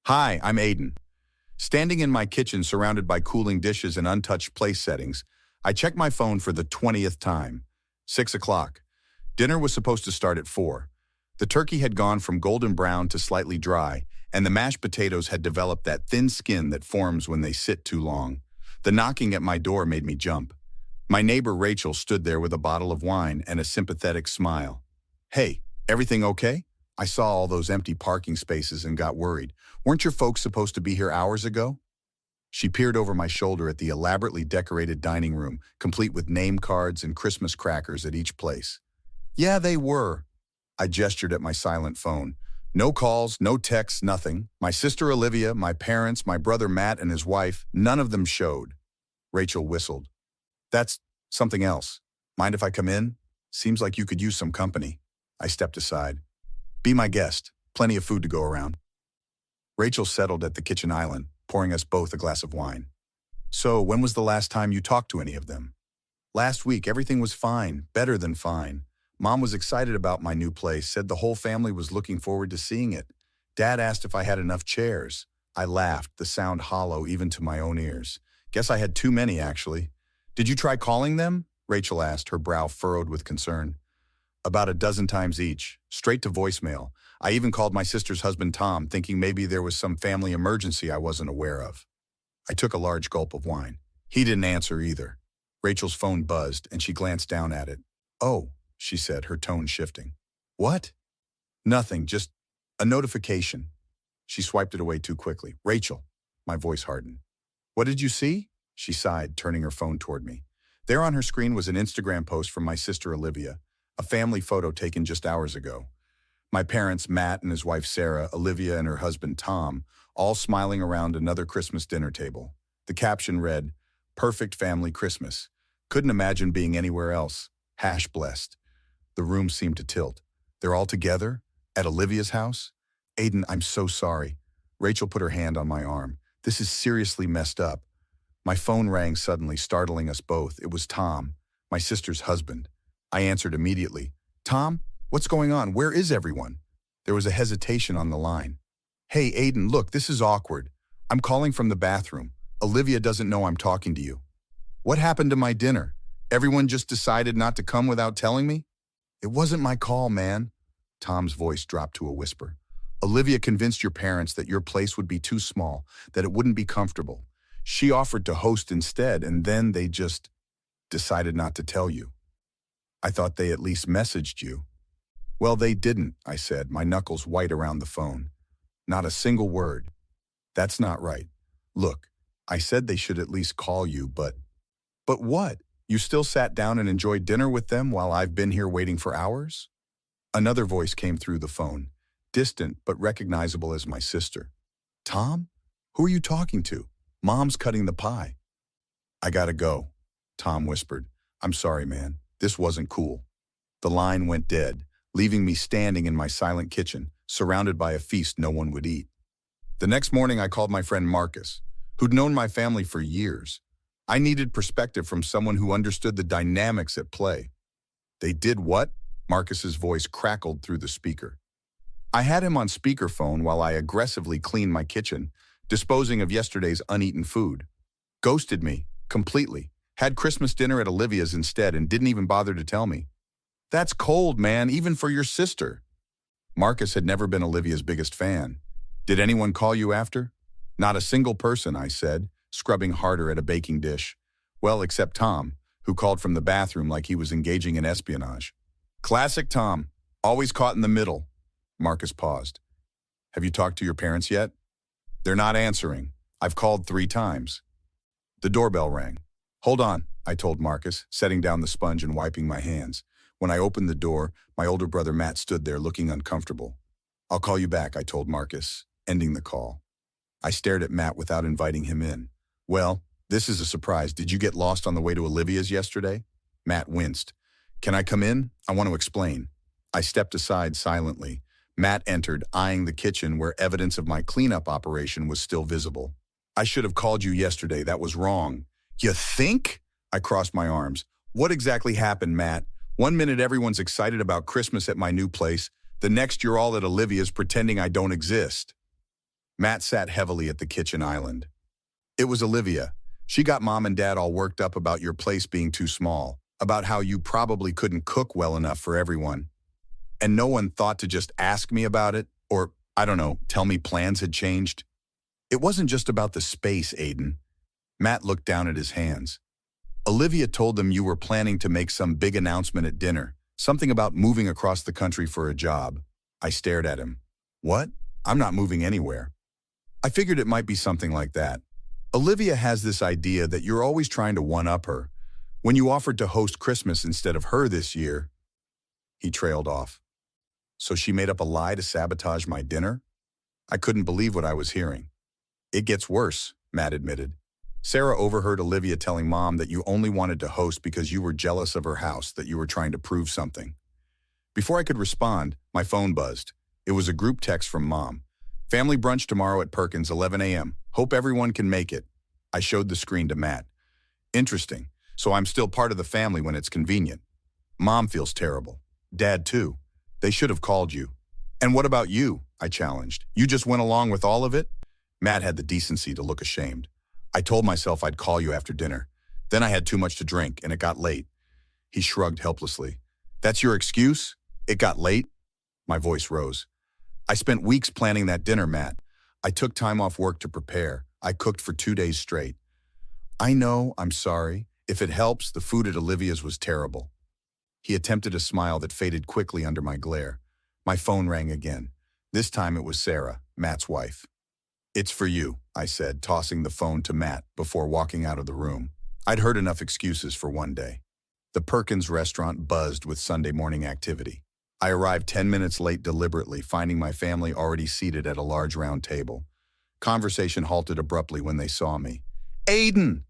Hi, I'm Aiden. Standing in my kitchen surrounded by cooling dishes and untouched place settings, I check my phone for the 20th time. 6 o'clock. Dinner was supposed to start at 4. The turkey had gone from golden brown to slightly dry, and the mashed potatoes had developed that thin skin that forms when they sit too long. The knocking at my door made me jump. My neighbor Rachel stood there with a bottle of wine and a sympathetic smile. Hey, everything okay? I saw all those empty parking spaces and got worried. Weren't your folks supposed to be here hours ago? She peered over my shoulder at the elaborately decorated dining room, complete with name cards and Christmas crackers at each place. Yeah, they were. I gestured at my silent phone. No calls, no texts, nothing. My sister Olivia, my parents, my brother Matt and his wife, none of them showed. Rachel whistled. That's something else. Mind if I come in? Seems like you could use some company. I stepped aside. Be my guest. Plenty of food to go around. Rachel settled at the kitchen island, pouring us both a glass of wine. So, when was the last time you talked to any of them? Last week, everything was fine, better than fine. Mom was excited about my new place, said the whole family was looking forward to seeing it. Dad asked if I had enough chairs. I laughed, the sound hollow even to my own ears. Guess I had too many, actually. Did you try calling them? Rachel asked, her brow furrowed with concern. About a dozen times each, straight to voicemail. I even called my sister's husband Tom, thinking maybe there was some family emergency I wasn't aware of. I took a large gulp of wine. He didn't answer either. Rachel's phone buzzed, and she glanced down at it. Oh, she said, her tone shifting. What? Nothing, just a notification. She swiped it away too quickly. Rachel, my voice hardened. What did you see? She sighed, turning her phone toward me. There on her screen was an Instagram post from my sister Olivia, a family photo taken just hours ago. My parents, Matt and his wife Sarah, Olivia and her husband Tom, all smiling around another Christmas dinner table. The caption read, "Perfect family Christmas. Couldn't imagine being anywhere else. #blessed. The room seemed to tilt. They're all together? At Olivia's house? Aiden, I'm so sorry. Rachel put her hand on my arm. This is seriously messed up. My phone rang suddenly, startling us both. It was Tom, my sister's husband. I answered immediately. Tom, what's going on? Where is everyone? There was a hesitation on the line. Hey, Aiden, look, this is awkward. I'm calling from the bathroom. Olivia doesn't know I'm talking to you. What happened to my dinner? Everyone just decided not to come without telling me? It wasn't my call, man. Tom's voice dropped to a whisper. Olivia convinced your parents that your place would be too small, that it wouldn't be comfortable. She offered to host instead, and then they just decided not to tell you. I thought they at least messaged you. Well, they didn't, I said, my knuckles white around the phone. Not a single word. That's not right. Look, I said they should at least call you, but... But what? You still sat down and enjoyed dinner with them while I've been here waiting for hours? Another voice came through the phone, distant but recognizable as my sister. Tom? Who are you talking to? Mom's cutting the pie. I gotta go, Tom whispered. I'm sorry, man. This wasn't cool. The line went dead, leaving me standing in my silent kitchen, surrounded by a feast no one would eat. The next morning, I called my friend Marcus, who'd known my family for years. I needed perspective from someone who understood the dynamics at play. They did what? Marcus's voice crackled through the speaker. I had him on speakerphone while I aggressively cleaned my kitchen, disposing of yesterday's uneaten food. Ghosted me, completely. Had Christmas dinner at Olivia's instead and didn't even bother to tell me. That's cold, man, even for your sister. Marcus had never been Olivia's biggest fan. Did anyone call you after? Not a single person, I said, scrubbing harder at a baking dish. Well, except Tom, who called from the bathroom like he was engaging in espionage. Classic Tom, always caught in the middle. Marcus paused. Have you talked to your parents yet? They're not answering. I've called 3 times. The doorbell rang. Hold on, I told Marcus, setting down the sponge and wiping my hands. When I opened the door, my older brother Matt stood there looking uncomfortable. I'll call you back, I told Marcus, ending the call. I stared at Matt without inviting him in. Well, this is a surprise. Did you get lost on the way to Olivia's yesterday? Matt winced. Can I come in? I want to explain. I stepped aside silently. Matt entered, eyeing the kitchen where evidence of my cleanup operation was still visible. I should have called you yesterday. That was wrong. You think? I crossed my arms. What exactly happened, Matt? One minute everyone's excited about Christmas at my new place. The next you're all at Olivia's pretending I don't exist. Matt sat heavily at the kitchen island. It was Olivia. She got Mom and Dad all worked up about your place being too small, about how you probably couldn't cook well enough for everyone. And no one thought to just ask me about it, or, I don't know, tell me plans had changed. It wasn't just about the space, Aiden. Matt looked down at his hands. Olivia told them you were planning to make some big announcement at dinner, something about moving across the country for a job. I stared at him. What? I'm not moving anywhere. I figured it might be something like that. Olivia has this idea that you're always trying to one-up her. When you offered to host Christmas instead of her this year, he trailed off. So she made up a lie to sabotage my dinner? I couldn't believe what I was hearing. It gets worse, Matt admitted. Sarah overheard Olivia telling Mom that you only wanted to host because you were jealous of her house, that you were trying to prove something. Before I could respond, my phone buzzed. It was a group text from Mom. Family brunch tomorrow at Perkins, 11 a.m. Hope everyone can make it. I showed the screen to Matt. Interesting. So I'm still part of the family when it's convenient. Mom feels terrible. Dad, too. They should have called you. And what about you? I challenged. You just went along with all of it? Matt had the decency to look ashamed. I told myself I'd call you after dinner. Then I had too much to drink, and it got late. He shrugged helplessly. That's your excuse? It got late? My voice rose. I spent weeks planning that dinner, Matt. I took time off work to prepare. I cooked for 2 days straight. I know, I'm sorry. If it helps, the food at Olivia's was terrible. He attempted a smile that faded quickly under my glare. My phone rang again. This time it was Sarah, Matt's wife. It's for you, I said, tossing the phone to Matt before walking out of the room. I'd heard enough excuses for one day. The Perkins restaurant buzzed with Sunday morning activity. I arrived 10 minutes late deliberately, finding my family already seated at a large round table. Conversation halted abruptly when they saw me. Aiden!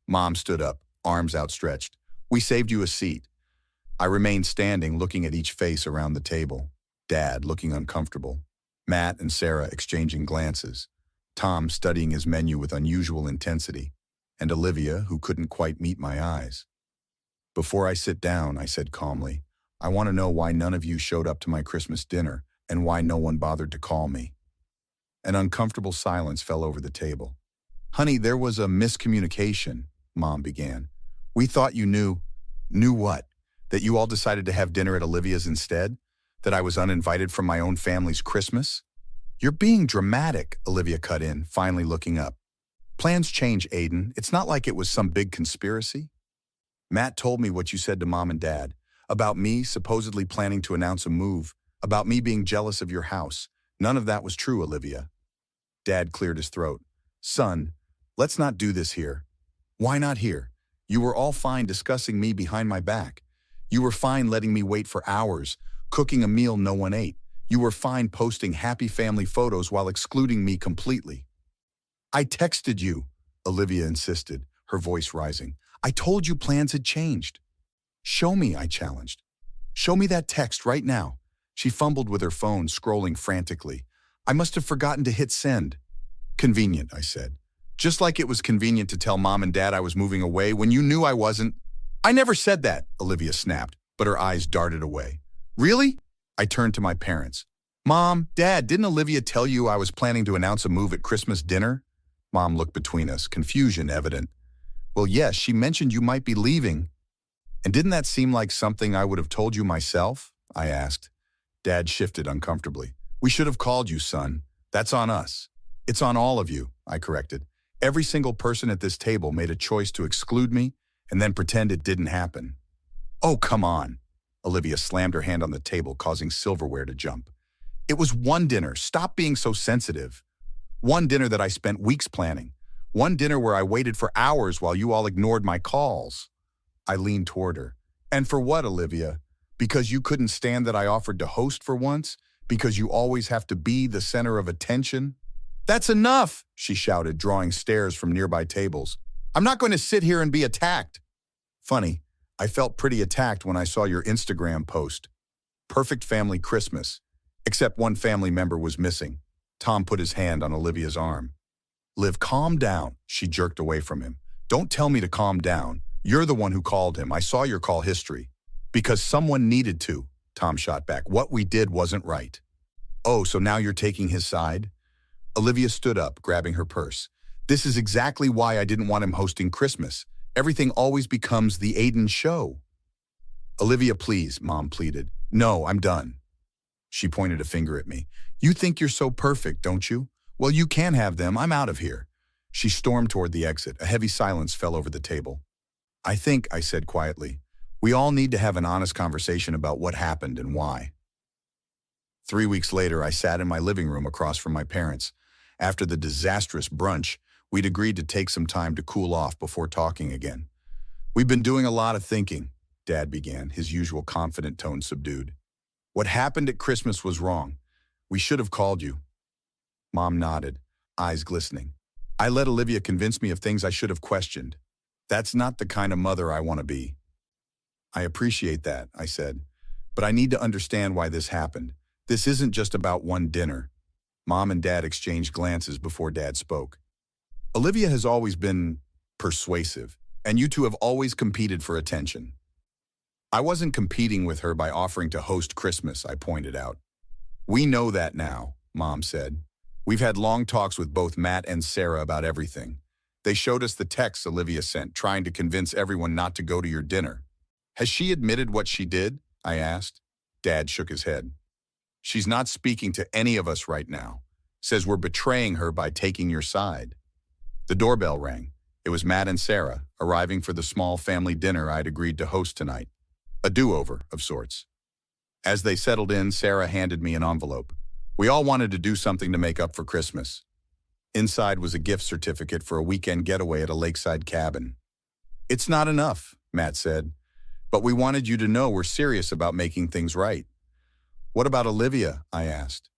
Mom stood up, arms outstretched. We saved you a seat. I remained standing, looking at each face around the table. Dad looking uncomfortable. Matt and Sarah exchanging glances. Tom studying his menu with unusual intensity. And Olivia, who couldn't quite meet my eyes. Before I sit down, I said calmly, I want to know why none of you showed up to my Christmas dinner and why no one bothered to call me. An uncomfortable silence fell over the table. Honey, there was a miscommunication, Mom began. We thought you knew. Knew what? That you all decided to have dinner at Olivia's instead? That I was uninvited from my own family's Christmas? You're being dramatic, Olivia cut in, finally looking up. Plans change, Aiden. It's not like it was some big conspiracy. Matt told me what you said to Mom and Dad, about me supposedly planning to announce a move, about me being jealous of your house. None of that was true, Olivia. Dad cleared his throat. Son, let's not do this here. Why not here? You were all fine discussing me behind my back. You were fine letting me wait for hours, cooking a meal no one ate. You were fine posting happy family photos while excluding me completely. I texted you, Olivia insisted, her voice rising. I told you plans had changed. Show me, I challenged. Show me that text right now. She fumbled with her phone, scrolling frantically. I must have forgotten to hit send. Convenient, I said. Just like it was convenient to tell Mom and Dad I was moving away when you knew I wasn't. I never said that, Olivia snapped, but her eyes darted away. Really? I turned to my parents. Mom, Dad, didn't Olivia tell you I was planning to announce a move at Christmas dinner? Mom looked between us, confusion evident. Well, yes, she mentioned you might be leaving. And didn't that seem like something I would have told you myself? I asked. Dad shifted uncomfortably. We should have called you, son. That's on us. It's on all of you, I corrected. Every single person at this table made a choice to exclude me and then pretend it didn't happen. Oh, come on. Olivia slammed her hand on the table, causing silverware to jump. It was one dinner. Stop being so sensitive. One dinner that I spent weeks planning. One dinner where I waited for hours while you all ignored my calls. I leaned toward her. And for what, Olivia? Because you couldn't stand that I offered to host for once? Because you always have to be the center of attention? That's enough, she shouted, drawing stares from nearby tables. I'm not going to sit here and be attacked. Funny, I felt pretty attacked when I saw your Instagram post. Perfect family Christmas. Except one family member was missing. Tom put his hand on Olivia's arm. Liv, calm down, she jerked away from him. Don't tell me to calm down. You're the one who called him. I saw your call history. Because someone needed to, Tom shot back. What we did wasn't right. Oh, so now you're taking his side? Olivia stood up, grabbing her purse. This is exactly why I didn't want him hosting Christmas. Everything always becomes the Aiden show. Olivia, please, Mom pleaded. No, I'm done. She pointed a finger at me. You think you're so perfect, don't you? Well, you can have them. I'm out of here. She stormed toward the exit. A heavy silence fell over the table. I think, I said quietly, we all need to have an honest conversation about what happened and why. 3 weeks later, I sat in my living room across from my parents. After the disastrous brunch, we'd agreed to take some time to cool off before talking again. We've been doing a lot of thinking, Dad began, his usual confident tone subdued. What happened at Christmas was wrong. We should have called you. Mom nodded, eyes glistening. I let Olivia convince me of things I should have questioned. That's not the kind of mother I want to be. I appreciate that, I said, but I need to understand why this happened. This isn't just about one dinner. Mom and Dad exchanged glances before Dad spoke. Olivia has always been persuasive, and you two have always competed for attention. I wasn't competing with her by offering to host Christmas, I pointed out. We know that now, Mom said. We've had long talks with both Matt and Sarah about everything. They showed us the texts Olivia sent, trying to convince everyone not to go to your dinner. Has she admitted what she did? I asked. Dad shook his head. She's not speaking to any of us right now. Says we're betraying her by taking your side. The doorbell rang. It was Matt and Sarah, arriving for the small family dinner I'd agreed to host tonight. A do-over, of sorts. As they settled in, Sarah handed me an envelope. We all wanted to do something to make up for Christmas. Inside was a gift certificate for a weekend getaway at a lakeside cabin. It's not enough, Matt said, but we wanted you to know we're serious about making things right. What about Olivia? I asked.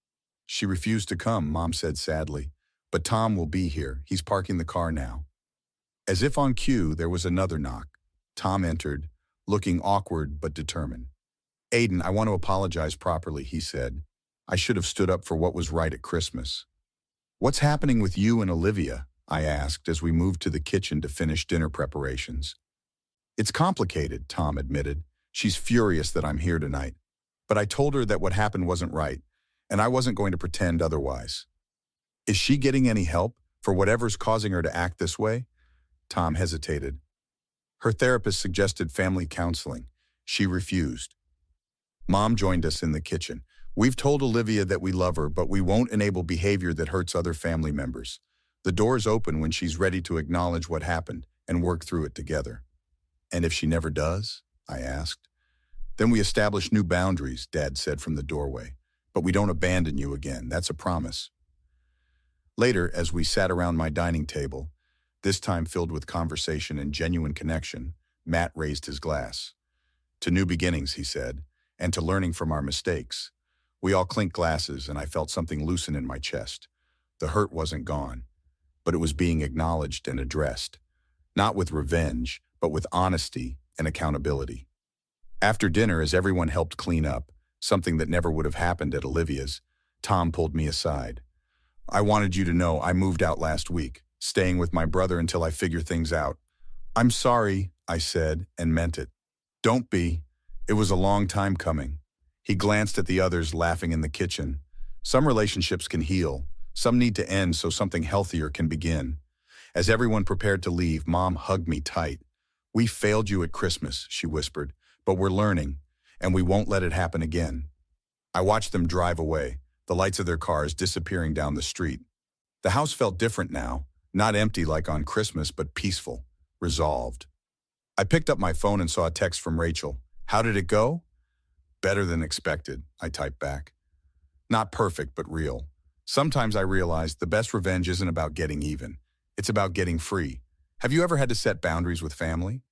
She refused to come, Mom said sadly. But Tom will be here. He's parking the car now. As if on cue, there was another knock. Tom entered, looking awkward but determined. Aiden, I want to apologize properly, he said. I should have stood up for what was right at Christmas. What's happening with you and Olivia? I asked as we moved to the kitchen to finish dinner preparations. It's complicated, Tom admitted. She's furious that I'm here tonight. But I told her that what happened wasn't right, and I wasn't going to pretend otherwise. Is she getting any help for whatever's causing her to act this way? Tom hesitated. Her therapist suggested family counseling. She refused. Mom joined us in the kitchen. We've told Olivia that we love her, but we won't enable behavior that hurts other family members. The door's open when she's ready to acknowledge what happened and work through it together. And if she never does? I asked. Then we establish new boundaries, Dad said from the doorway. But we don't abandon you again, that's a promise. Later, as we sat around my dining table, this time filled with conversation and genuine connection, Matt raised his glass. To new beginnings, he said, and to learning from our mistakes. We all clinked glasses, and I felt something loosen in my chest. The hurt wasn't gone, but it was being acknowledged and addressed. Not with revenge, but with honesty and accountability. After dinner, as everyone helped clean up, something that never would have happened at Olivia's, Tom pulled me aside. I wanted you to know I moved out last week, staying with my brother until I figure things out. I'm sorry, I said, and meant it. Don't be. It was a long time coming. He glanced at the others laughing in the kitchen. Some relationships can heal. Some need to end so something healthier can begin. As everyone prepared to leave, Mom hugged me tight. We failed you at Christmas, she whispered, but we're learning, and we won't let it happen again. I watched them drive away, the lights of their cars disappearing down the street. The house felt different now, not empty like on Christmas, but peaceful, resolved. I picked up my phone and saw a text from Rachel. How did it go? Better than expected, I typed back. Not perfect, but real. Sometimes I realized the best revenge isn't about getting even. It's about getting free. Have you ever had to set boundaries with family?